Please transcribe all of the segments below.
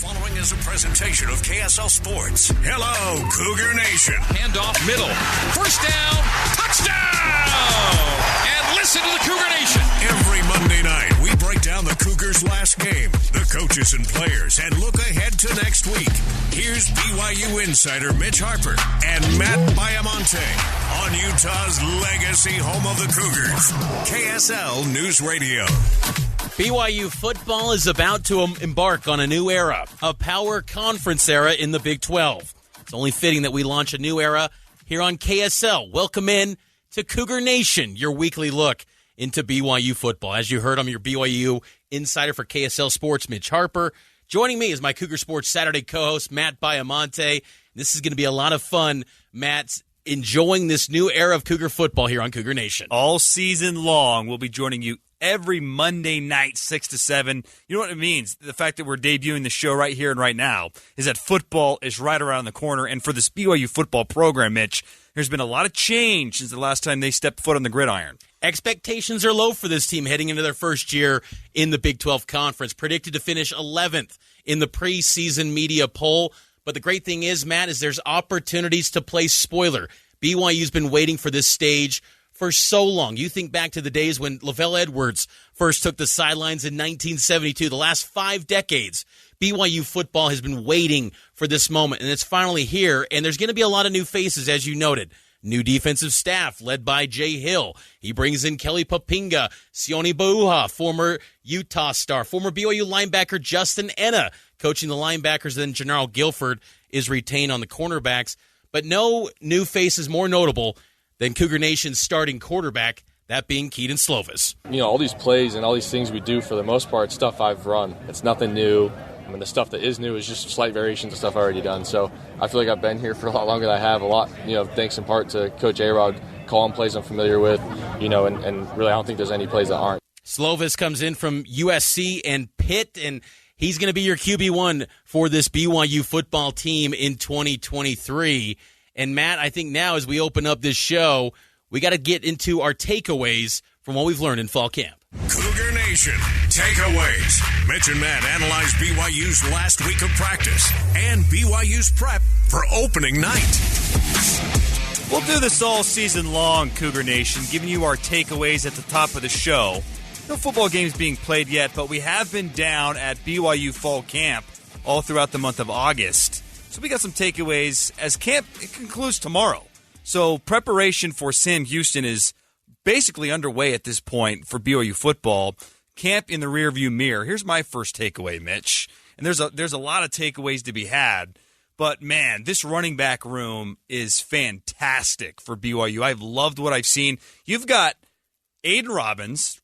following is a presentation of KSL Sports. Hello, Cougar Nation. Handoff middle. First down. Touchdown! And listen to the Cougar Nation. Every Monday night, we break down the Cougars' last game, the coaches and players, and look ahead to next week. Here's BYU insider Mitch Harper and Matt Baiamonte on Utah's legacy home of the Cougars, KSL News Radio. BYU football is about to embark on a new era, a power conference era in the Big 12. It's only fitting that we launch a new era here on KSL. Welcome in to Cougar Nation, your weekly look into BYU football. As you heard, I'm your BYU insider for KSL Sports, Mitch Harper. Joining me is my Cougar Sports Saturday co-host, Matt Baiamonte. This is going to be a lot of fun. Matt's enjoying this new era of Cougar football here on Cougar Nation. All season long, we'll be joining you every Monday night, 6 to 7. You know what it means? The fact that we're debuting the show right here and right now is that football is right around the corner. And for this BYU football program, Mitch, there's been a lot of change since the last time they stepped foot on the gridiron. Expectations are low for this team heading into their first year in the Big 12 Conference, predicted to finish 11th in the preseason media poll. But the great thing is, Matt, is there's opportunities to play spoiler. BYU's been waiting for this stage for so long. You think back to the days when Lavelle Edwards first took the sidelines in 1972. The last 5 decades, BYU football has been waiting for this moment, and it's finally here. And there's going to be a lot of new faces, as you noted. New defensive staff led by Jay Hill. He brings in Kelly Papinga, Sione Bauha, former Utah star, former BYU linebacker Justin Enna, coaching the linebackers. Then Gennaro Guilford is retained on the cornerbacks. But no new faces more notable than Cougar Nation's starting quarterback, that being Kedon Slovis. You know, all these plays and all these things we do, for the most part, stuff I've run. It's nothing new. I mean, the stuff that is new is just slight variations of stuff I've already done. So I feel like I've been here for a lot longer than I have. A lot, thanks in part to Coach A-Rod, calling plays I'm familiar with, and really I don't think there's any plays that aren't. Slovis comes in from USC and Pitt, and he's going to be your QB1 for this BYU football team in 2023. And, Matt, I think now as we open up this show, we got to get into our takeaways from what we've learned in fall camp. Cougar Nation takeaways. Mitch and Matt analyze BYU's last week of practice and BYU's prep for opening night. We'll do this all season long, Cougar Nation, giving you our takeaways at the top of the show. No football games being played yet, but we have been down at BYU fall camp all throughout the month of August. So we got some takeaways as camp concludes tomorrow. So preparation for Sam Houston is basically underway at this point for BYU football. Camp in the rearview mirror. Here's my first takeaway, Mitch. And there's a lot of takeaways to be had. But, man, this running back room is fantastic for BYU. I've loved what I've seen. You've got Aiden Robbins,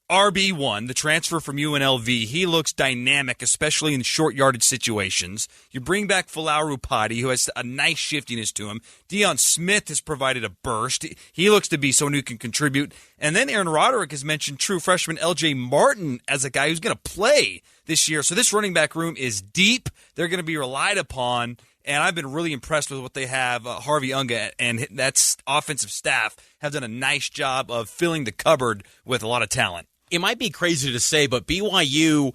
RB1, the transfer from UNLV. He looks dynamic, especially in short yardage situations. You bring back Falau Rupati, who has a nice shiftiness to him. Deion Smith has provided a burst. He looks to be someone who can contribute. And then Aaron Roderick has mentioned true freshman LJ Martin as a guy who's going to play this year. So this running back room is deep. They're going to be relied upon. And I've been really impressed with what they have. Harvey Unga and that's offensive staff have done a nice job of filling the cupboard with a lot of talent. It might be crazy to say, but BYU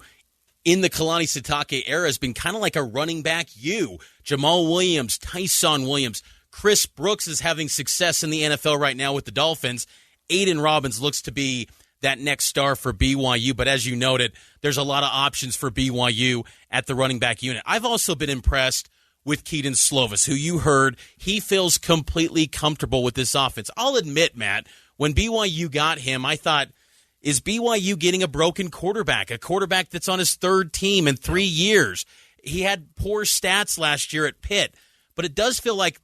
in the Kalani Sitake era has been kind of like a running back U. Jamal Williams, Tyson Williams, Chris Brooks is having success in the NFL right now with the Dolphins. Aiden Robbins looks to be that next star for BYU, but as you noted, there's a lot of options for BYU at the running back unit. I've also been impressed with Kedon Slovis, who you heard, he feels completely comfortable with this offense. I'll admit, Matt, when BYU got him, I thought, is BYU getting a broken quarterback, a quarterback that's on his third team in 3 years? He had poor stats last year at Pitt, but it does feel like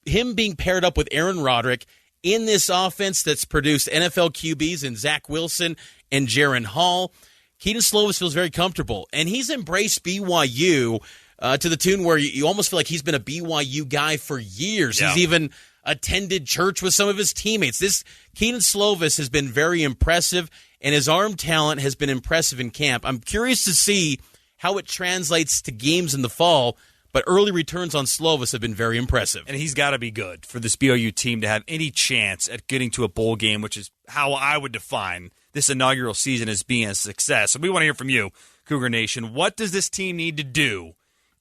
him being paired up with Aaron Roderick in this offense that's produced NFL QBs in Zach Wilson and Jaron Hall. Kedon Slovis feels very comfortable, and he's embraced BYU to the tune where you almost feel like he's been a BYU guy for years. Yeah. He's even attended church with some of his teammates. This Kedon Slovis has been very impressive, and his arm talent has been impressive in camp. I'm curious to see how it translates to games in the fall, but early returns on Slovis have been very impressive. And he's got to be good for this BYU team to have any chance at getting to a bowl game, which is how I would define this inaugural season as being a success. So we want to hear from you. Cougar Nation. What does this team need to do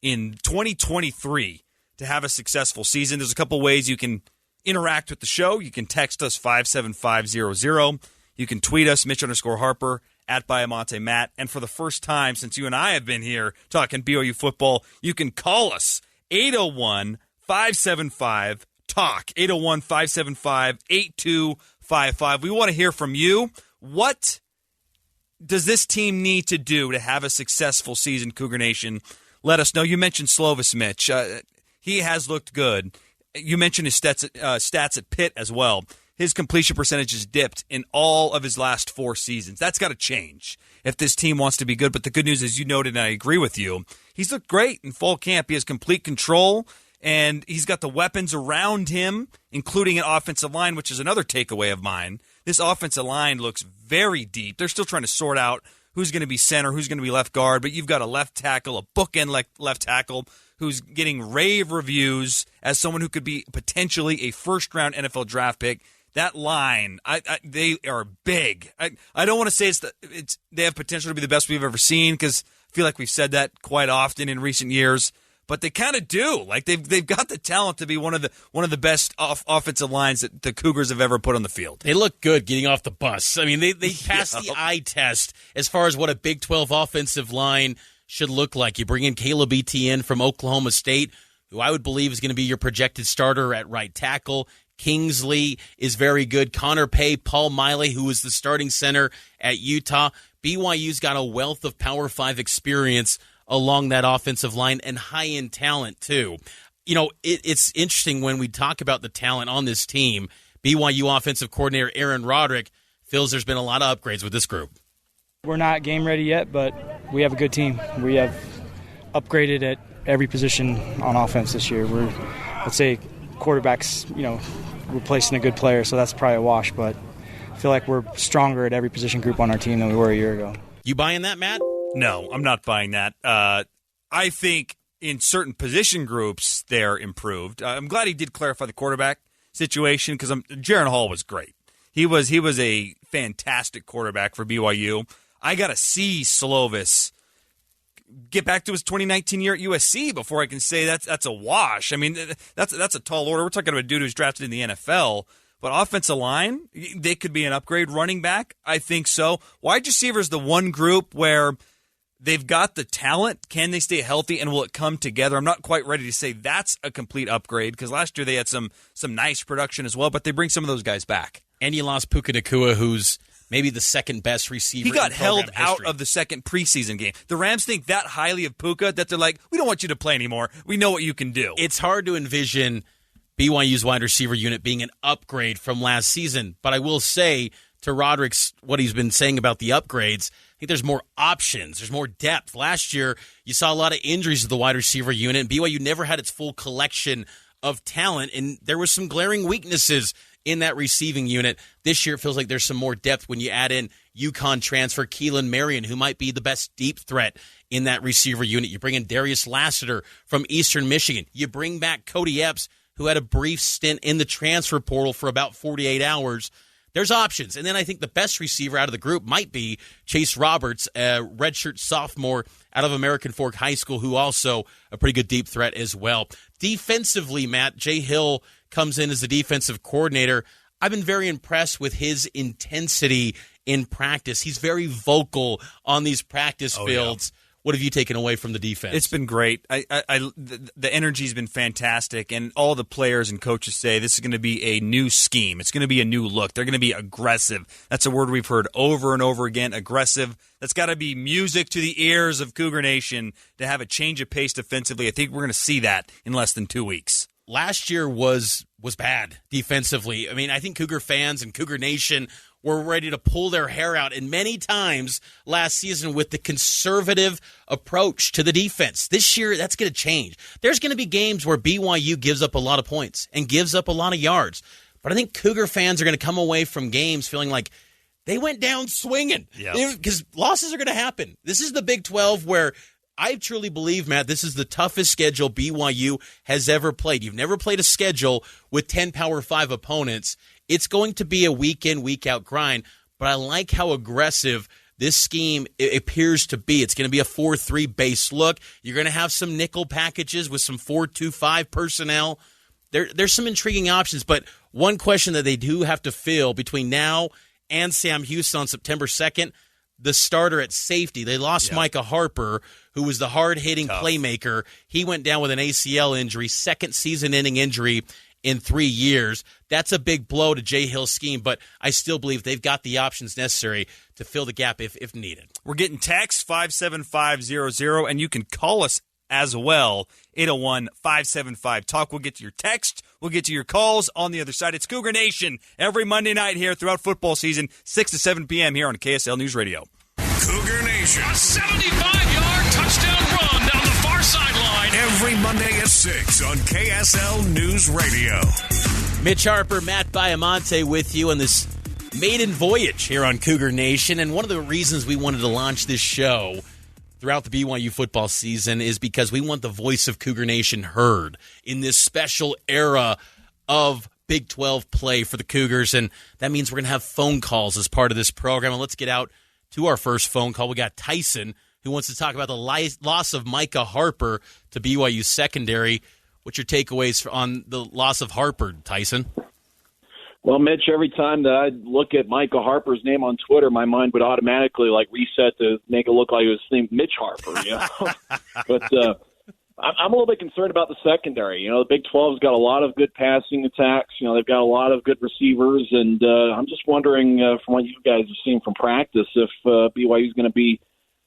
in 2023 to have a successful season? There's a couple ways you can interact with the show. You can text us 57500. You can tweet us, Mitch_Harper, at Baiamonte Matt. And for the first time since you and I have been here talking BYU football, you can call us 801-575-TALK, 801-575-8255. We want to hear from you. What does this team need to do to have a successful season, Cougar Nation? Let us know. You mentioned Slovis, Mitch. He has looked good. You mentioned his stats at Pitt as well. His completion percentage has dipped in all of his last 4 seasons. That's got to change if this team wants to be good. But the good news is, you noted, and I agree with you, he's looked great in fall camp. He has complete control, and he's got the weapons around him, including an offensive line, which is another takeaway of mine. This offensive line looks very deep. They're still trying to sort out who's going to be center, who's going to be left guard, but you've got a left tackle, a bookend left tackle, who's getting rave reviews as someone who could be potentially a first-round NFL draft pick. That line, they are big. I don't want to say they have potential to be the best we've ever seen, because I feel like we've said that quite often in recent years. But they kind of do. Like they've got the talent to be one of the best offensive lines that the Cougars have ever put on the field. They look good getting off the bus. I mean, they passed the eye test as far as what a Big 12 offensive line should look like. You bring in Caleb Etienne from Oklahoma State, who I would believe is going to be your projected starter at right tackle. Kingsley is very good. Connor Pay, Paul Miley, who is the starting center at Utah. BYU's got a wealth of Power 5 experience along that offensive line and high-end talent, too. You know, it's interesting when we talk about the talent on this team. BYU offensive coordinator Aaron Roderick feels there's been a lot of upgrades with this group. We're not game ready yet, but we have a good team. We have upgraded at every position on offense this year. We're, let's say, quarterbacks, replacing a good player, so that's probably a wash, but I feel like we're stronger at every position group on our team than we were a year ago. You buying that, Matt? No, I'm not buying that. I think in certain position groups they're improved. I'm glad he did clarify the quarterback situation, because Jaron Hall was great. He was a fantastic quarterback for BYU. I got to see Slovis get back to his 2019 year at USC before I can say that's a wash. I mean, that's a tall order. We're talking about a dude who's drafted in the NFL. But offensive line, they could be an upgrade. Running back, I think so. Wide receiver is the one group where they've got the talent. Can they stay healthy, and will it come together? I'm not quite ready to say that's a complete upgrade, because last year they had some nice production as well, but they bring some of those guys back. And you lost Puka Nacua, who's maybe the second best receiver. He got in held program out history. of the second preseason game. The Rams think that highly of Puka that they're like, we don't want you to play anymore. We know what you can do. It's hard to envision BYU's wide receiver unit being an upgrade from last season. But I will say, to Roderick's, what he's been saying about the upgrades, I think there's more options. There's more depth. Last year, you saw a lot of injuries to the wide receiver unit, and BYU never had its full collection of talent, and there was some glaring weaknesses in that receiving unit. This year, it feels like there's some more depth when you add in UConn transfer Keelan Marion, who might be the best deep threat in that receiver unit. You bring in Darius Lassiter from Eastern Michigan. You bring back Cody Epps, who had a brief stint in the transfer portal for about 48 hours. There's options. And then I think the best receiver out of the group might be Chase Roberts, a redshirt sophomore out of American Fork High School, who also a pretty good deep threat as well. Defensively, Matt, Jay Hill comes in as the defensive coordinator. I've been very impressed with his intensity in practice. He's very vocal on these practice fields. Yeah. What have you taken away from the defense? It's been great. The energy's been fantastic, and all the players and coaches say this is going to be a new scheme. It's going to be a new look. They're going to be aggressive. That's a word we've heard over and over again, aggressive. That's got to be music to the ears of Cougar Nation to have a change of pace defensively. I think we're going to see that in less than 2 weeks. Last year was bad defensively. I mean, I think Cougar fans and Cougar Nation were ready to pull their hair out, and many times last season with the conservative approach to the defense. This year, that's going to change. There's going to be games where BYU gives up a lot of points and gives up a lot of yards. But I think Cougar fans are going to come away from games feeling like they went down swinging. Because losses are going to happen. This is the Big 12 where I truly believe, Matt, this is the toughest schedule BYU has ever played. You've never played a schedule with 10 Power 5 opponents. It's going to be a week-in, week-out grind, but I like how aggressive this scheme appears to be. It's going to be a 4-3 base look. You're going to have some nickel packages with some 4-2-5 personnel. There's some intriguing options, but one question that they do have to fill between now and Sam Houston on September 2nd, the starter at safety. They lost Micah Harper, who was the hard-hitting playmaker. He went down with an ACL injury, second season-ending injury in 3 years. That's a big blow to Jay Hill's scheme, but I still believe they've got the options necessary to fill the gap if needed. We're getting text 57500, and you can call us as well, 801-575-TALK. We'll get to your text. We'll get to your calls on the other side. It's Cougar Nation every Monday night here throughout football season, 6 to 7 p.m. here on KSL News Radio. Cougar Nation. A 75-yard touchdown run down the far sideline. Every Monday at 6 on KSL News Radio. Mitch Harper, Matt Baiamonte with you on this maiden voyage here on Cougar Nation. And one of the reasons we wanted to launch this show throughout the BYU football season is because we want the voice of Cougar Nation heard in this special era of Big 12 play for the Cougars. And that means we're going to have phone calls as part of this program. And let's get out to our first phone call. We got Tyson, who wants to talk about the loss of Micah Harper to BYU secondary. What's your takeaways on the loss of Harper, Tyson? Well, Mitch, every time that I look at Micah Harper's name on Twitter, my mind would automatically reset to make it look like it was named Mitch Harper. But I'm a little bit concerned about the secondary. The Big 12's got a lot of good passing attacks. They've got a lot of good receivers, and I'm just wondering from what you guys have seen from practice if BYU is going to be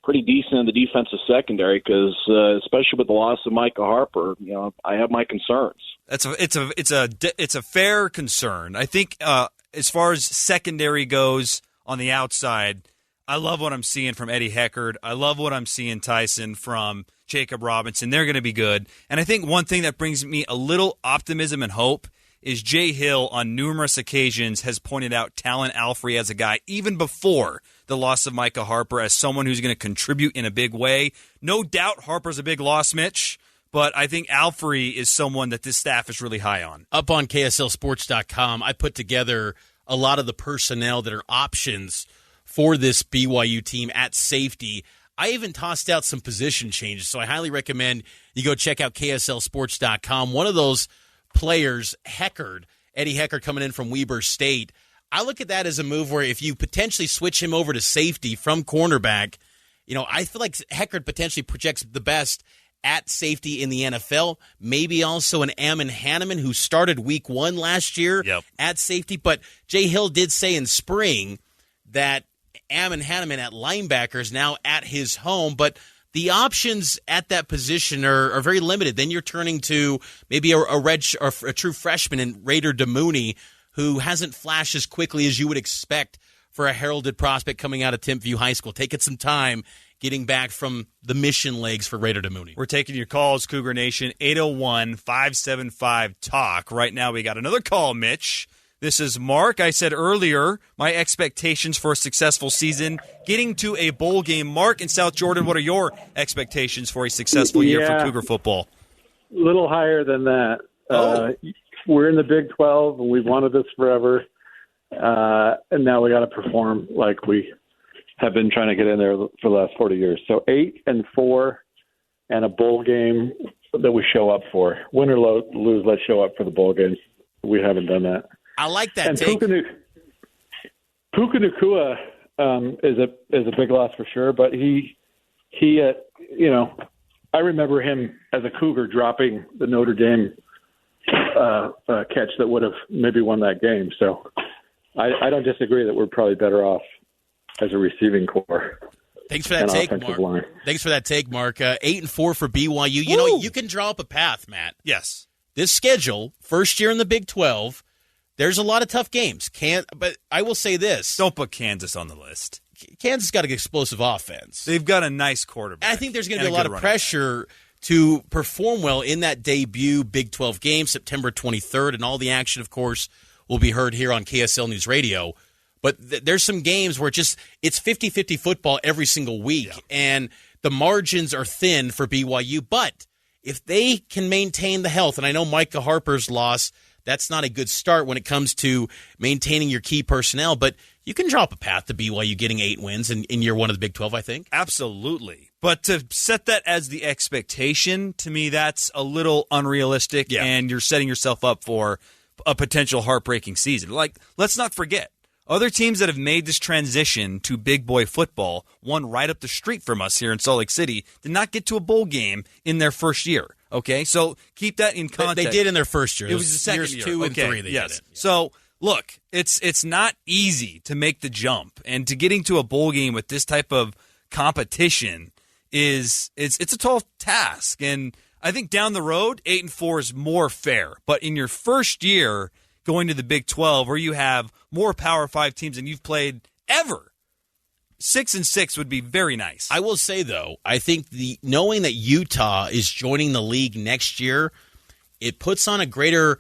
pretty decent in the defensive secondary, because especially with the loss of Micah Harper, I have my concerns. It's a fair concern. I think as far as secondary goes on the outside, I love what I'm seeing from Eddie Heckard. I love what I'm seeing, Tyson, from Jacob Robinson. They're going to be good. And I think one thing that brings me a little optimism and hope is Jay Hill on numerous occasions has pointed out Talon Alfrey as a guy, even before the loss of Micah Harper, as someone who's going to contribute in a big way. No doubt Harper's a big loss, Mitch, but I think Alfrey is someone that this staff is really high on. Up on KSLSports.com, I put together a lot of the personnel that are options for this BYU team at safety. I even tossed out some position changes, so I highly recommend you go check out KSLSports.com. One of those players, Heckard, Eddie Heckard, coming in from Weber State, I look at that as a move where if you potentially switch him over to safety from cornerback, I feel like Heckard potentially projects the best at safety in the NFL. Maybe also an Ammon Hanneman, who started week 1 last year at safety. But Jay Hill did say in spring that Ammon Hanneman at linebacker is now at his home, but the options at that position are very limited. Then you're turning to maybe a true freshman in Raider DeMooney, who hasn't flashed as quickly as you would expect for a heralded prospect coming out of Timpview High School. Taking some time getting back from the mission legs for Raider DeMooney. We're taking your calls, Cougar Nation, 801-575-TALK. Right now we got another call, Mitch. This is Mark. I said earlier, my expectations for a successful season, getting to a bowl game. Mark in South Jordan, what are your expectations for a successful year for Cougar football? A little higher than that. We're in the Big 12, and we've wanted this forever. And now we got to perform like we have been trying to get in there for the last 40 years. So 8-4 and a bowl game that we show up for. Win or lose, let's show up for the bowl games. We haven't done that. I like that and take. Puka Nacua is a big loss for sure, but he I remember him as a Cougar dropping the Notre Dame catch that would have maybe won that game. So I don't disagree that we're probably better off as a receiving core. Thanks for that take, Mark. Line. Thanks for that take, Mark. 8-4 for BYU. You can draw up a path, Matt. Yes. This schedule, first year in the Big 12, there's a lot of tough games. But I will say this. Don't put Kansas on the list. Kansas got an explosive offense. They've got a nice quarterback. I think there's going to be a lot of pressure to perform well in that debut Big 12 game, September 23rd, and all the action, of course, will be heard here on KSL News Radio. But there's some games where it's 50-50 football every single week, and the margins are thin for BYU. But if they can maintain the health, and I know Micah Harper's loss, that's not a good start when it comes to maintaining your key personnel, but you can drop a path to BYU getting 8 wins in year one of the Big 12, I think. Absolutely. But to set that as the expectation, to me, that's a little unrealistic, and you're setting yourself up for a potential heartbreaking season. Like, let's not forget, other teams that have made this transition to big boy football, one right up the street from us here in Salt Lake City, did not get to a bowl game in their first year. Okay, so keep that in context. They did in their first year. It was the second years year. 2 and 3 they did it. Yeah. So, look, it's not easy to make the jump, and to getting to a bowl game with this type of competition it's a tall task. And I think down the road, 8-4 is more fair. But in your first year going to the Big 12, where you have more Power 5 teams than you've played ever, 6-6 would be very nice. I will say, though, I think knowing that Utah is joining the league next year, it puts on a greater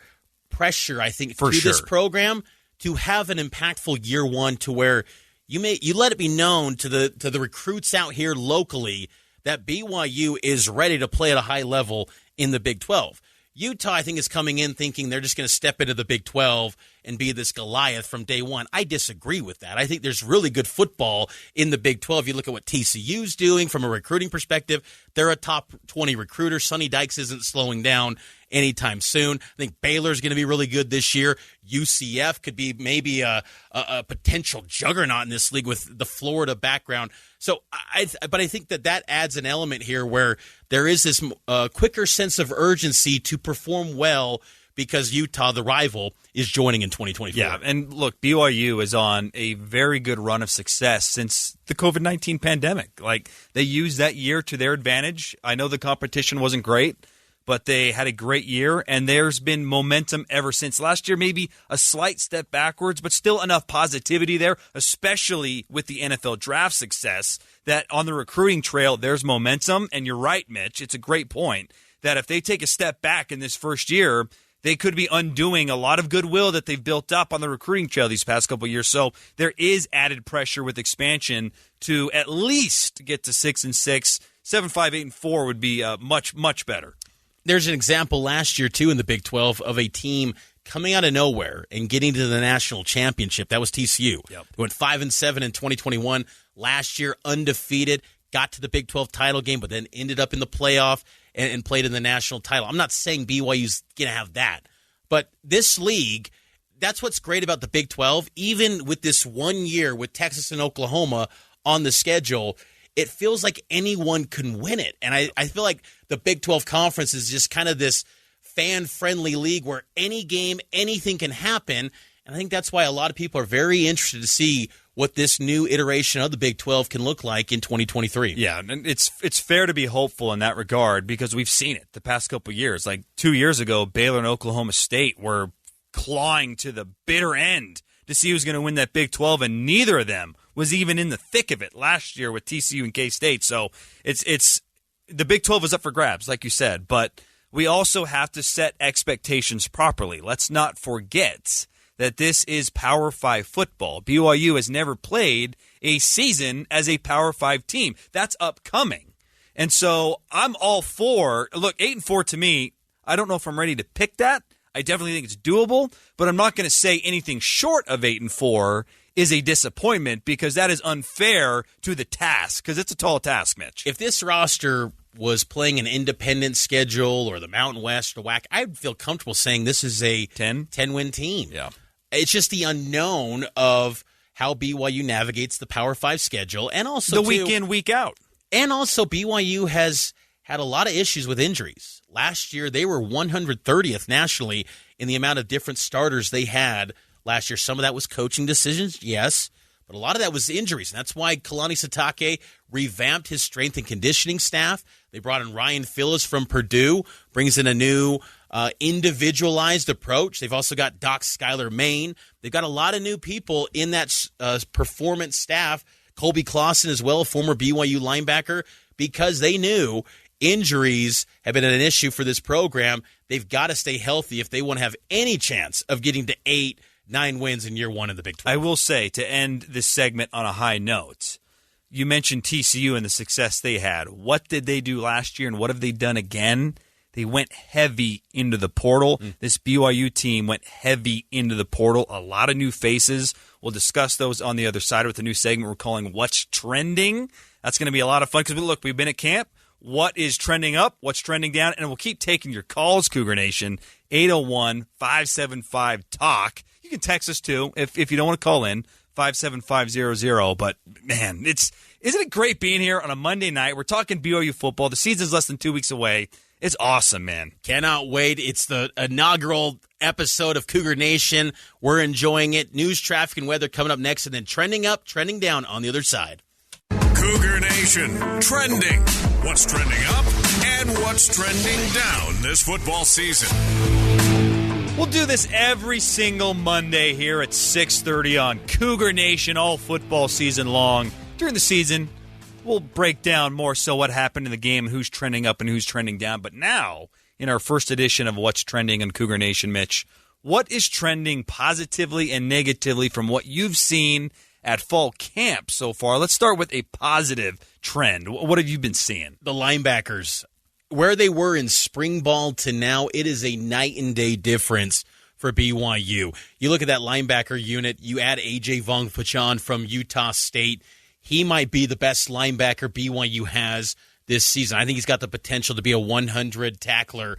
pressure, I think, to this program to have an impactful year one, to where you let it be known to the recruits out here locally that BYU is ready to play at a high level in the Big 12. Utah, I think, is coming in thinking they're just going to step into the Big 12 and be this Goliath from day one. I disagree with that. I think there's really good football in the Big 12. You look at what TCU's doing from a recruiting perspective. They're a top 20 recruiter. Sonny Dykes isn't slowing down anytime soon. I think Baylor's going to be really good this year. UCF could be maybe a potential juggernaut in this league with the Florida background. So, but I think that adds an element here where there is this quicker sense of urgency to perform well because Utah, the rival, is joining in 2024. Yeah, and look, BYU is on a very good run of success since the COVID-19 pandemic. Like, they used that year to their advantage. I know the competition wasn't great, but they had a great year, and there's been momentum ever since. Last year, maybe a slight step backwards, but still enough positivity there, especially with the NFL draft success, that on the recruiting trail, there's momentum. And you're right, Mitch, it's a great point, that if they take a step back in this first year, they could be undoing a lot of goodwill that they've built up on the recruiting trail these past couple of years. So there is added pressure with expansion to at least get to 6-6. 7-5, 8-4 would be much, much better. There's an example last year, too, in the Big 12 of a team coming out of nowhere and getting to the national championship. That was TCU. Yep. They went 5-7 in 2021. Last year, undefeated, got to the Big 12 title game, but then ended up in the playoff and played in the national title. I'm not saying BYU's going to have that, but this league, that's what's great about the Big 12. Even with this 1 year with Texas and Oklahoma on the schedule, it feels like anyone can win it. And I feel like the Big 12 Conference is just kind of this fan-friendly league where any game, anything can happen. And I think that's why a lot of people are very interested to see what this new iteration of the Big 12 can look like in 2023. Yeah, and it's fair to be hopeful in that regard because we've seen it the past couple of years. Like 2 years ago, Baylor and Oklahoma State were clawing to the bitter end to see who's going to win that Big 12, and neither of them was even in the thick of it last year with TCU and K-State. So it's the Big 12 is up for grabs, like you said, but we also have to set expectations properly. Let's not forget that this is Power 5 football. BYU has never played a season as a Power 5 team. That's upcoming. And so I'm all for, look, 8-4 to me, I don't know if I'm ready to pick that. I definitely think it's doable, but I'm not going to say anything short of 8-4 is a disappointment because that is unfair to the task, because it's a tall task, Mitch. If this roster was playing an independent schedule or the Mountain West or WAC, I'd feel comfortable saying this is a 10-win team. Yeah. It's just the unknown of how BYU navigates the Power 5 schedule, and also the week in, week out. And also BYU has had a lot of issues with injuries. Last year, they were 130th nationally in the amount of different starters they had last year. Some of that was coaching decisions, yes, but a lot of that was injuries. And that's why Kalani Sitake revamped his strength and conditioning staff. They brought in Ryan Phillips from Purdue, brings in a new individualized approach. They've also got Doc Skylar Maine. They've got a lot of new people in that performance staff. Colby Clausen as well, a former BYU linebacker, because they knew injuries have been an issue for this program. They've got to stay healthy if they want to have any chance of getting to 8-9 wins in year one of the Big 12. I will say, to end this segment on a high note, you mentioned TCU and the success they had. What did they do last year and what have they done again? they went heavy into the portal. This BYU team went heavy into the portal. A lot of new faces. We'll discuss those on the other side with a new segment we're calling What's Trending. That's going to be a lot of fun because, look, we've been at camp. What is trending up? What's trending down? And we'll keep taking your calls, Cougar Nation. 801-575-TALK. You can text us, too, if you don't want to call in, 57500. But, man, isn't it great being here on a Monday night? We're talking BYU football. The season's less than 2 weeks away. It's awesome, man. Cannot wait. It's the inaugural episode of Cougar Nation. We're enjoying it. News, traffic, and weather coming up next, and then trending up, trending down on the other side. Cougar Nation, trending. What's trending up and what's trending down this football season. We'll do this every single Monday here at 6:30 on Cougar Nation all football season long. During the season, we'll break down more so what happened in the game and who's trending up and who's trending down. But now, in our first edition of What's Trending on Cougar Nation, Mitch, what is trending positively and negatively from what you've seen at fall camp so far? Let's start with a positive trend. What have you been seeing? The linebackers, where they were in spring ball to now, it is a night and day difference for BYU. You look at that linebacker unit, you add A.J. Vongphachanh from Utah State. He might be the best linebacker BYU has this season. I think he's got the potential to be a 100 tackler,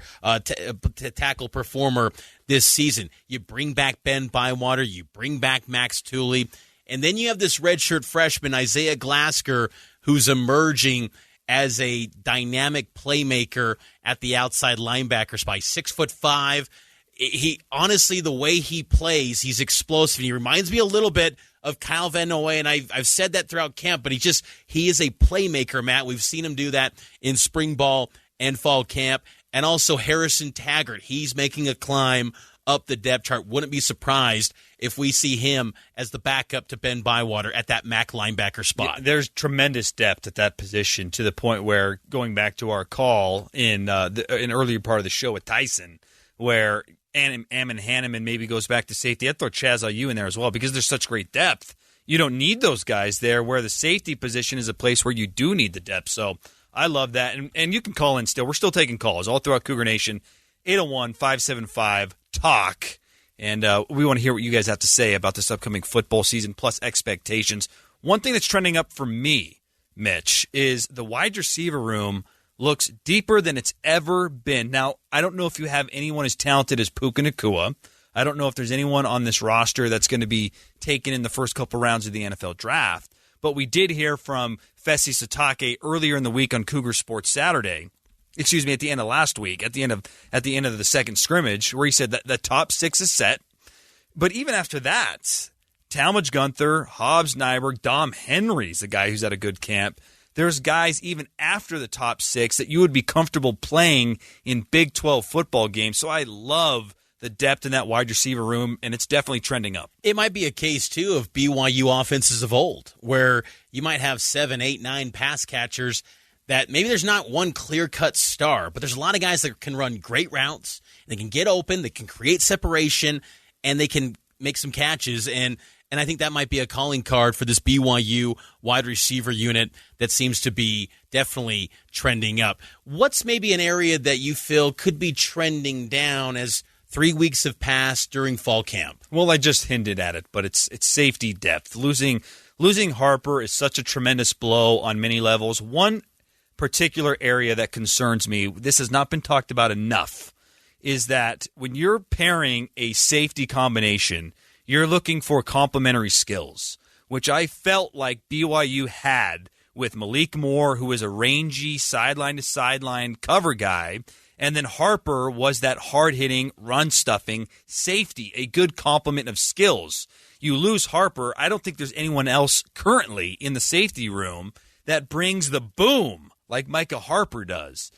tackle performer this season. You bring back Ben Bywater, you bring back Max Tooley, and then you have this redshirt freshman, Isaiah Glasker, who's emerging as a dynamic playmaker at the outside linebacker spot. 6'5". He honestly, the way he plays, he's explosive. He reminds me a little bit of Kyle Van Noy, and I've said that throughout camp, but he is a playmaker, Matt. We've seen him do that in spring ball and fall camp. And also Harrison Taggart. He's making a climb up the depth chart. Wouldn't be surprised if we see him as the backup to Ben Bywater at that MAC linebacker spot. Yeah, there's tremendous depth at that position to the point where, going back to our call in an earlier part of the show with Tyson, where Ammon Hanneman maybe goes back to safety. I'd throw Chaz Ayu in there as well because there's such great depth. You don't need those guys there, where the safety position is a place where you do need the depth. So I love that. And you can call in still. We're still taking calls all throughout Cougar Nation. 801-575-TALK. And we want to hear what you guys have to say about this upcoming football season plus expectations. One thing that's trending up for me, Mitch, is the wide receiver room looks deeper than it's ever been. Now, I don't know if you have anyone as talented as Puka Nacua. I don't know if there's anyone on this roster that's going to be taken in the first couple rounds of the NFL draft. But we did hear from Fesi Satake earlier in the week on Cougar Sports Saturday. Excuse me, at the end of last week, at the end of the second scrimmage, where he said that the top six is set. But even after that, Talmadge Gunther, Hobbs Nyberg, Dom Henry's the guy who's at a good camp. There's guys even after the top six that you would be comfortable playing in Big 12 football games. So I love the depth in that wide receiver room, and it's definitely trending up. It might be a case, too, of BYU offenses of old, where you might have 7, 8, 9 pass catchers that maybe there's not one clear-cut star, but there's a lot of guys that can run great routes, they can get open, they can create separation, and they can make some catches. And I think that might be a calling card for this BYU wide receiver unit that seems to be definitely trending up. What's maybe an area that you feel could be trending down as 3 weeks have passed during fall camp? Well, I just hinted at it, but it's safety depth. Losing Harper is such a tremendous blow on many levels. One particular area that concerns me, this has not been talked about enough, is that when you're pairing a safety combination, you're looking for complementary skills, which I felt like BYU had with Malik Moore, who is a rangy sideline-to-sideline cover guy, and then Harper was that hard-hitting, run-stuffing safety, a good complement of skills. You lose Harper, I don't think there's anyone else currently in the safety room that brings the boom like Micah Harper does.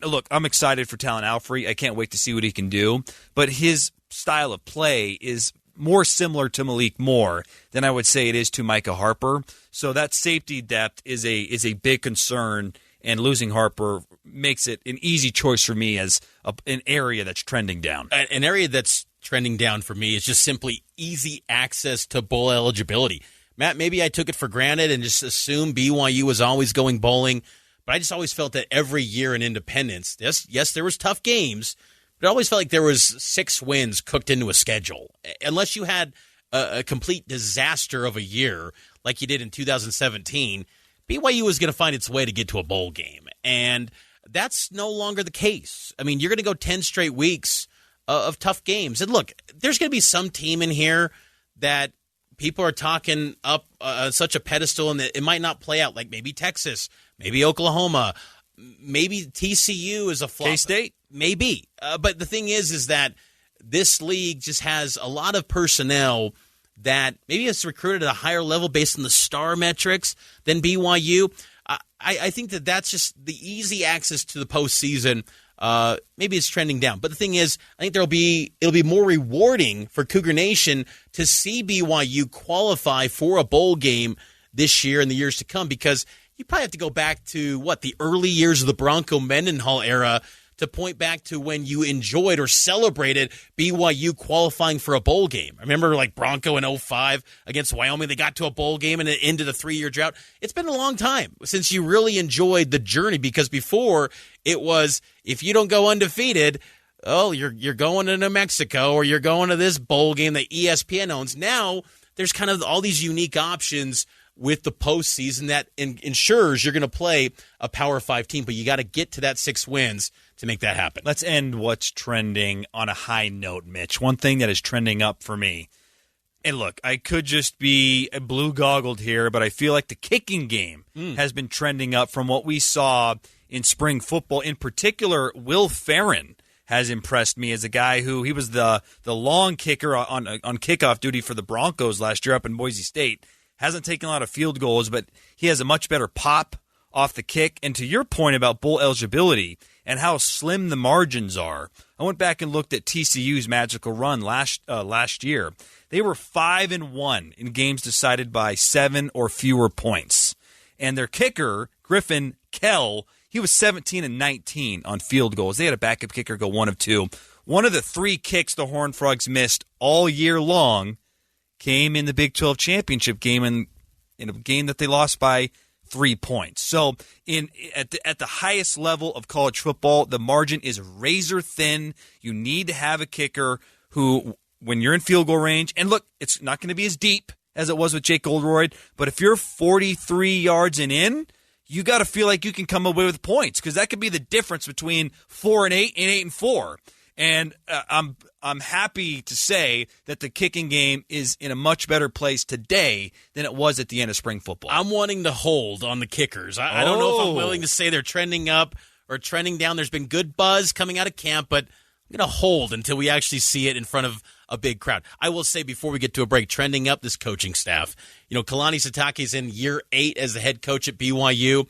Look, I'm excited for Talon Alfrey. I can't wait to see what he can do, but his style of play is more similar to Malik Moore than I would say it is to Micah Harper. So that safety depth is a big concern, and losing Harper makes it an easy choice for me as an area that's trending down. An area that's trending down for me is just simply easy access to bowl eligibility. Matt, maybe I took it for granted and just assumed BYU was always going bowling, but I just always felt that every year in Independence, yes, there was tough games, but it always felt like there was 6 wins cooked into a schedule. Unless you had a complete disaster of a year like you did in 2017, BYU was going to find its way to get to a bowl game, and that's no longer the case. I mean, you're going to go 10 straight weeks of tough games. And look, there's going to be some team in here that people are talking up such a pedestal and that it might not play out, like maybe Texas, maybe Oklahoma, maybe TCU is a flop. K-State? Maybe. But the thing is that this league just has a lot of personnel that maybe it's recruited at a higher level based on the star metrics than BYU. I think that's just the easy access to the postseason. Maybe it's trending down. But the thing is, I think it'll be more rewarding for Cougar Nation to see BYU qualify for a bowl game this year and the years to come, because you probably have to go back to, the early years of the Bronco Mendenhall era to point back to when you enjoyed or celebrated BYU qualifying for a bowl game. I remember Bronco in 2005 against Wyoming. They got to a bowl game and it ended a 3-year drought. It's been a long time since you really enjoyed the journey, because before it was, if you don't go undefeated, you're going to New Mexico or you're going to this bowl game that ESPN owns. Now there's kind of all these unique options with the postseason that ensures you're going to play a Power 5 team, but you got to get to that 6 wins to make that happen. Let's end what's trending on a high note, Mitch. One thing that is trending up for me, and look, I could just be blue-goggled here, but I feel like the kicking game has been trending up from what we saw in spring football. In particular, Will Farron has impressed me as a guy who, he was the long kicker on kickoff duty for the Broncos last year up in Boise State. Hasn't taken a lot of field goals, but he has a much better pop off the kick. And to your point about bowl eligibility and how slim the margins are, I went back and looked at TCU's magical run last year. They were 5-1 in games decided by 7 or fewer points. And their kicker, Griffin Kell, he was 17-19 on field goals. They had a backup kicker go 1 of 2. One of the 3 kicks the Horned Frogs missed all year long came in the Big 12 championship game, in a game that they lost by 3 points. So at the highest level of college football, the margin is razor thin. You need to have a kicker who, when you're in field goal range, and look, it's not going to be as deep as it was with Jake Oldroyd, but if you're 43 yards and in, you got to feel like you can come away with points, because that could be the difference between 4-8 and 8-4. And I'm happy to say that the kicking game is in a much better place today than it was at the end of spring football. I'm wanting to hold on the kickers. I don't know if I'm willing to say they're trending up or trending down. There's been good buzz coming out of camp, but I'm going to hold until we actually see it in front of a big crowd. I will say before we get to a break, trending up, this coaching staff. Kalani Sitake's in year 8 as the head coach at BYU.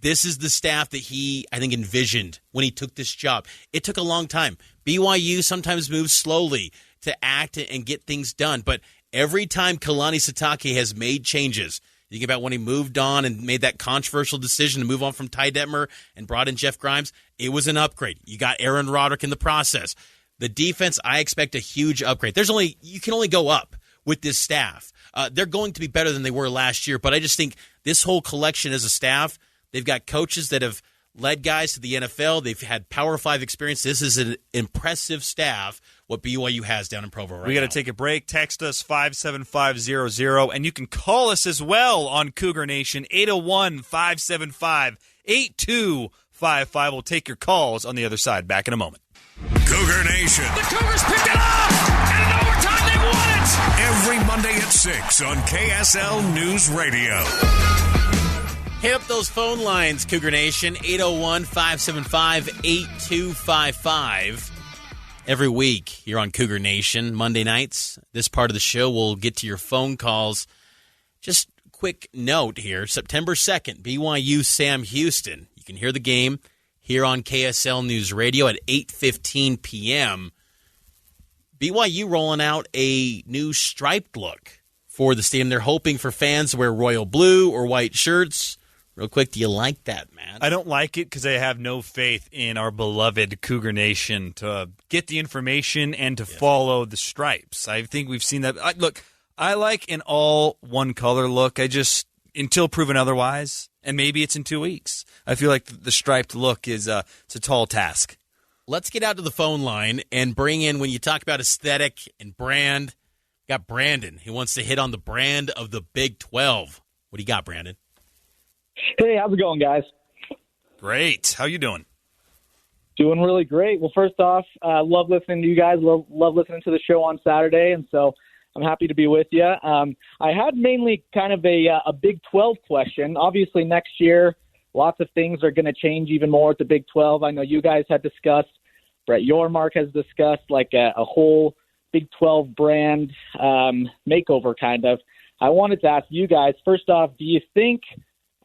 This is the staff that he, I think, envisioned when he took this job. It took a long time. BYU sometimes moves slowly to act and get things done. But every time Kalani Sitake has made changes, you think about when he moved on and made that controversial decision to move on from Ty Detmer and brought in Jeff Grimes, it was an upgrade. You got Aaron Roderick in the process. The defense, I expect a huge upgrade. You can only go up with this staff. They're going to be better than they were last year, but I just think this whole collection as a staff, they've got coaches that have led guys to the NFL. They've had Power 5 experience. This is an impressive staff, what BYU has down in Provo right now. We got to take a break. Text us 57500, and you can call us as well on Cougar Nation, 801-575-8255. We'll take your calls on the other side. Back in a moment. Cougar Nation. The Cougars picked it up, and in overtime they won it. Every Monday at 6 on KSL News Radio. Hit up those phone lines, Cougar Nation, 801-575-8255. Every week here on Cougar Nation, Monday nights, this part of the show, we'll get to your phone calls. Just quick note here, September 2nd, BYU Sam Houston. You can hear the game here on KSL News Radio at 8:15 p.m. BYU rolling out a new striped look for the stadium. They're hoping for fans to wear royal blue or white shirts. Real quick, do you like that, Matt? I don't like it because I have no faith in our beloved Cougar Nation to get the information and to follow the stripes. I think we've seen that. Look, I like an all one color look. Until proven otherwise, and maybe it's in 2 weeks. I feel like the striped look is it's a tall task. Let's get out to the phone line and bring in, when you talk about aesthetic and brand, got Brandon. He wants to hit on the brand of the Big 12. What do you got, Brandon? Hey, how's it going, guys? Great. How you doing? Doing really great. Well, first off, love listening to you guys. Love listening to the show on Saturday, and so I'm happy to be with you. I had mainly kind of a Big 12 question. Obviously, next year, lots of things are going to change even more at the Big 12. I know you guys had discussed, Brett Yormark has discussed, like a whole Big 12 brand makeover kind of. I wanted to ask you guys, first off, do you think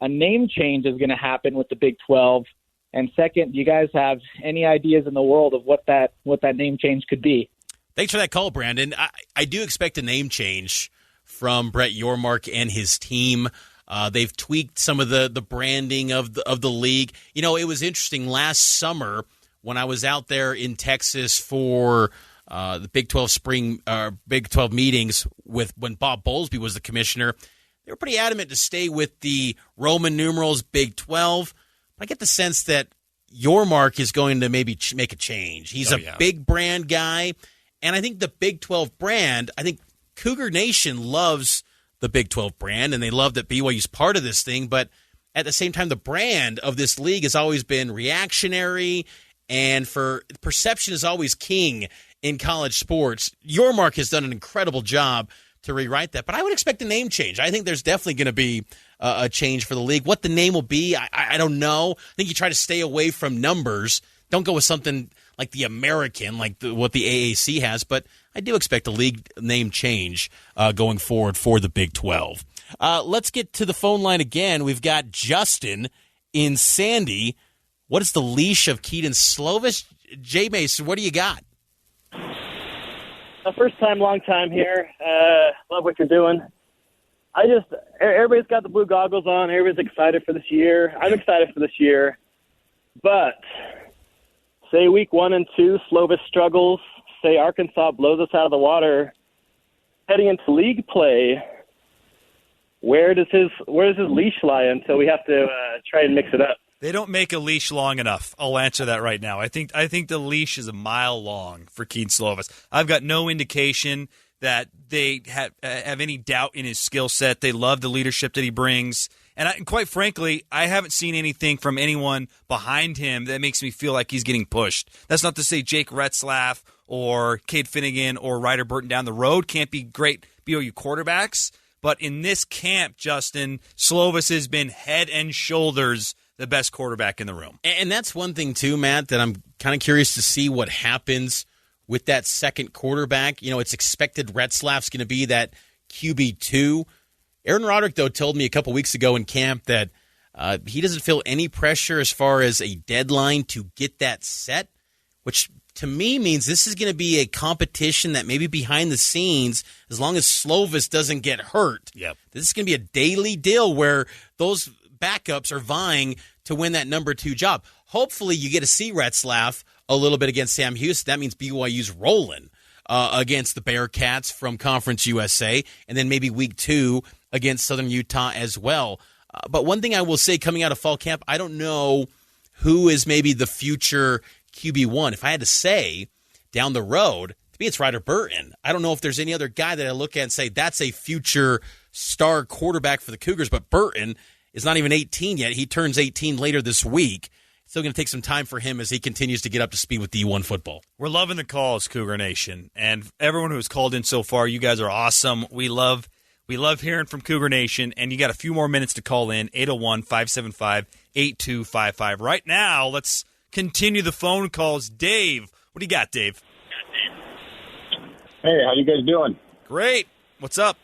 a name change is going to happen with the Big 12? And second, do you guys have any ideas in the world of what that name change could be? Thanks for that call, Brandon. I do expect a name change from Brett Yormark and his team. They've tweaked some of the branding of the league. You know, it was interesting last summer when I was out there in Texas for the Big 12 meetings when Bob Bowlesby was the commissioner. They were pretty adamant to stay with the Roman numerals Big 12. But I get the sense that Yormark is going to maybe make a change. He's a big brand guy. And I think the Big 12 brand, I think Cougar Nation loves the Big 12 brand, and they love that BYU's part of this thing. But at the same time, the brand of this league has always been reactionary, and for perception is always king in college sports. Yormark has done an incredible job to rewrite that. But I would expect a name change. I think there's definitely going to be a change for the league. What the name will be, I don't know. I think you try to stay away from numbers. Don't go with something like the American, like what the AAC has. But I do expect a league name change going forward for the Big 12. Let's get to the phone line again. We've got Justin in Sandy. What is the leash of Keaton Slovis? J. Mason, what do you got? First time, long time here. Love what you're doing. Everybody's got the blue goggles on. Everybody's excited for this year. I'm excited for this year. But say week 1 and 2, Slovis struggles. Say Arkansas blows us out of the water. Heading into league play, where does his leash lie until we have to try and mix it up? They don't make a leash long enough. I'll answer that right now. I think the leash is a mile long for Keaton Slovis. I've got no indication that they have any doubt in his skill set. They love the leadership that he brings. And quite frankly, I haven't seen anything from anyone behind him that makes me feel like he's getting pushed. That's not to say Jake Retzlaff or Cade Finnegan or Ryder Burton down the road can't be great BYU quarterbacks. But in this camp, Justin, Slovis has been head and shoulders the best quarterback in the room. And that's one thing, too, Matt, that I'm kind of curious to see what happens with that second quarterback. You know, it's expected Retzlaff's going to be that QB2. Aaron Roderick, though, told me a couple weeks ago in camp that he doesn't feel any pressure as far as a deadline to get that set, which to me means this is going to be a competition that maybe behind the scenes, as long as Slovis doesn't get hurt, this is going to be a daily deal where those backups are vying to win that number 2 job. Hopefully you get to see Retzlaff a little bit against Sam Houston. That means BYU's rolling against the Bearcats from Conference USA, and then maybe week 2 against Southern Utah as well. But one thing I will say coming out of fall camp, I don't know who is maybe the future QB1. If I had to say down the road, to me it's Ryder Burton. I don't know if there's any other guy that I look at and say that's a future star quarterback for the Cougars, but Burton is not even 18 yet. He turns 18 later this week. Still going to take some time for him as he continues to get up to speed with D1 football. We're loving the calls, Cougar Nation. And everyone who's called in so far, you guys are awesome. We love hearing from Cougar Nation. And you got a few more minutes to call in, 801-575-8255. Right now, let's continue the phone calls. Dave, what do you got, Dave? Hey, how you guys doing? Great. What's up?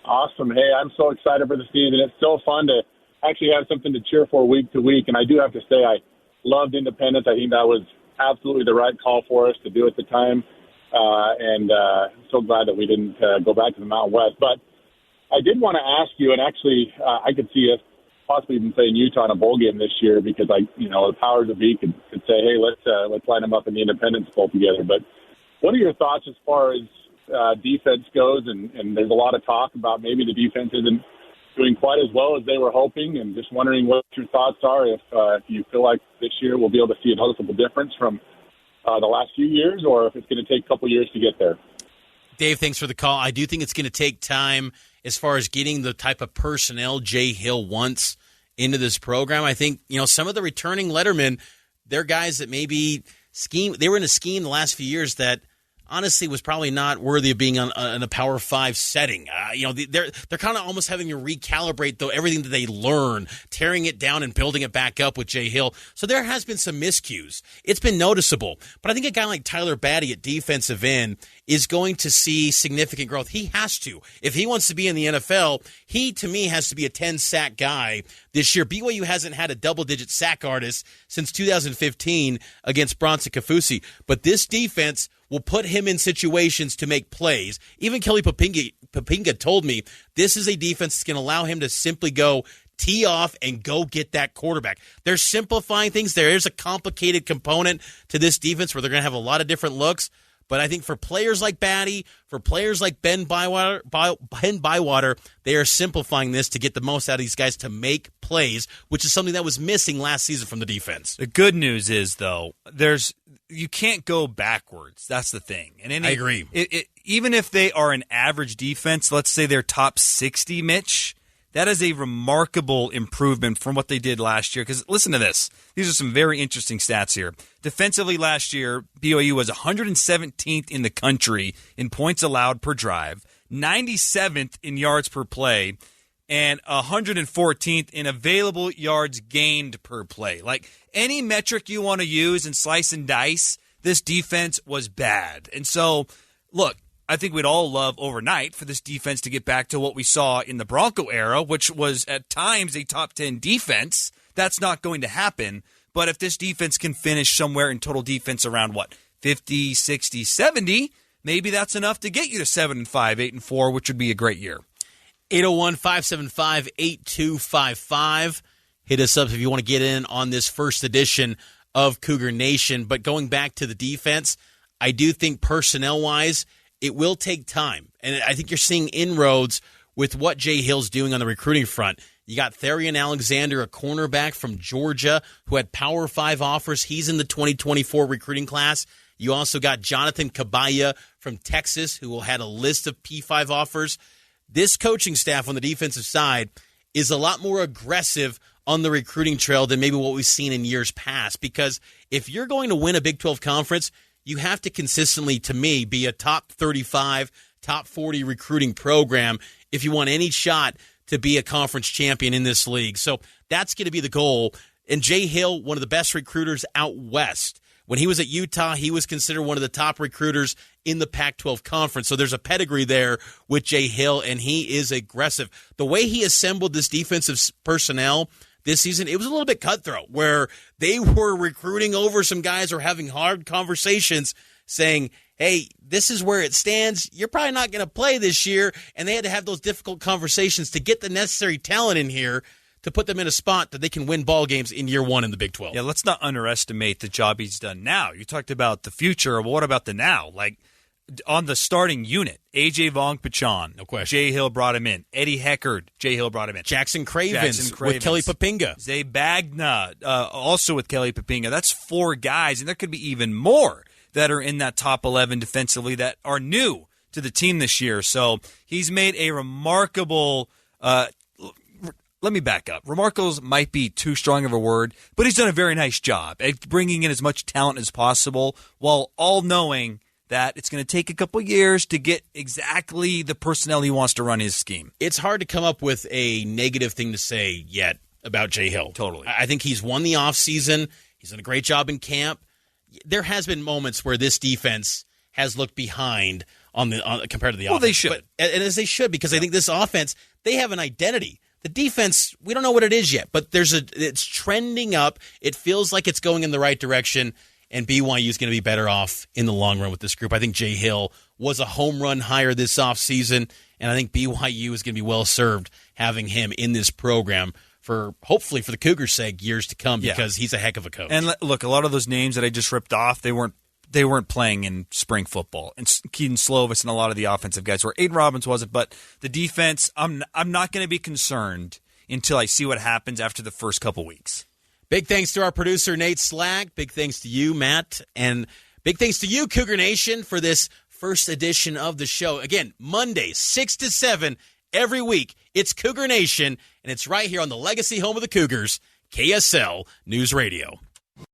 Awesome. Hey, I'm so excited for the season. It's so fun to actually have something to cheer for week to week. And I do have to say I loved Independence. I think that was absolutely the right call for us to do at the time. And so glad that we didn't go back to the Mountain West. But I did want to ask you, and actually I could see us possibly even playing Utah in a bowl game this year because, the powers that be could say, hey, let's line them up in the Independence Bowl together. But what are your thoughts as far as defense goes? And there's a lot of talk about maybe the defense isn't doing quite as well as they were hoping, and just wondering what your thoughts are if you feel like this year we'll be able to see a noticeable difference from the last few years, or if it's going to take a couple years to get there. Dave, thanks for the call. I do think it's going to take time as far as getting the type of personnel Jay Hill wants into this program. I think, some of the returning lettermen, they're guys that maybe they were in a scheme the last few years that honestly was probably not worthy of being in a Power 5 setting. They're kind of almost having to recalibrate everything that they learn, tearing it down and building it back up with Jay Hill. So there has been some miscues. It's been noticeable. But I think a guy like Tyler Batty at defensive end is going to see significant growth. He has to. If he wants to be in the NFL, he, to me, has to be a 10-sack guy this year. BYU hasn't had a double-digit sack artist since 2015 against Bronson Kafusi. But this defense will put him in situations to make plays. Even Kelly Papinga told me this is a defense that's going to allow him to simply go tee off and go get that quarterback. They're simplifying things. There is a complicated component to this defense where they're going to have a lot of different looks. But I think for players like Batty, for players like Ben Bywater, they are simplifying this to get the most out of these guys to make plays, which is something that was missing last season from the defense. The good news is, though, you can't go backwards. That's the thing. And I agree. Even if they are an average defense, let's say they're top 60, Mitch, that is a remarkable improvement from what they did last year. Because listen to this. These are some very interesting stats here. Defensively last year, BYU was 117th in the country in points allowed per drive, 97th in yards per play, and 114th in available yards gained per play. Like, any metric you want to use and slice and dice, this defense was bad. And so, look, I think we'd all love overnight for this defense to get back to what we saw in the Bronco era, which was at times a top 10 defense. That's not going to happen. But if this defense can finish somewhere in total defense around, 50, 60, 70, maybe that's enough to get you to 7-5, 8-4, which would be a great year. 801-575-8255. Hit us up if you want to get in on this first edition of Cougar Nation. But going back to the defense, I do think personnel-wise, it will take time. And I think you're seeing inroads with what Jay Hill's doing on the recruiting front. You got Therian Alexander, a cornerback from Georgia, who had Power 5 offers. He's in the 2024 recruiting class. You also got Jonathan Cabaya from Texas, who had a list of P5 offers. This coaching staff on the defensive side is a lot more aggressive on the recruiting trail than maybe what we've seen in years past. Because if you're going to win a Big 12 conference, you have to consistently, to me, be a top 35, top 40 recruiting program if you want any shot to be a conference champion in this league. So that's going to be the goal. And Jay Hill, one of the best recruiters out west. When he was at Utah, he was considered one of the top recruiters in the Pac-12 conference. So there's a pedigree there with Jay Hill, and he is aggressive. The way he assembled this defensive personnel this season, it was a little bit cutthroat, where they were recruiting over some guys or having hard conversations saying, hey, this is where it stands. You're probably not going to play this year. And they had to have those difficult conversations to get the necessary talent in here to put them in a spot that they can win ball games in year one in the Big 12. Yeah, let's not underestimate the job he's done now. You talked about the future. Well, what about the now? Like, on the starting unit, A.J. Vong-Pachon. No question. Jay Hill brought him in. Eddie Heckard, Jay Hill brought him in. Jackson Cravens with Kelly Papinga. Zay Bagna, also with Kelly Papinga. That's 4 guys, and there could be even more that are in that top 11 defensively that are new to the team this year. So he's made a remarkable let me back up. Remarkable might be too strong of a word, but he's done a very nice job at bringing in as much talent as possible while all knowing that it's going to take a couple years to get exactly the personnel he wants to run his scheme. It's hard to come up with a negative thing to say yet about Jay Hill. Totally. I think he's won the offseason. He's done a great job in camp. There has been moments where this defense has looked behind compared to the offense. Well, they should. And as they should, because I think this offense, they have an identity. The defense, we don't know what it is yet, but it's trending up. It feels like it's going in the right direction, and BYU is going to be better off in the long run with this group. I think Jay Hill was a home run hire this offseason, and I think BYU is going to be well served having him in this program hopefully for the Cougars' sake, years to come, because he's a heck of a coach. And look, a lot of those names that I just ripped off, they weren't they weren't playing in spring football. And Keaton Slovis and a lot of the offensive guys were. Aiden Robbins wasn't, but the defense, I'm not going to be concerned until I see what happens after the first couple weeks. Big thanks to our producer, Nate Slack. Big thanks to you, Matt. And big thanks to you, Cougar Nation, for this first edition of the show. Again, Mondays, 6 to 7 every week. It's Cougar Nation, and it's right here on the legacy home of the Cougars, KSL News Radio.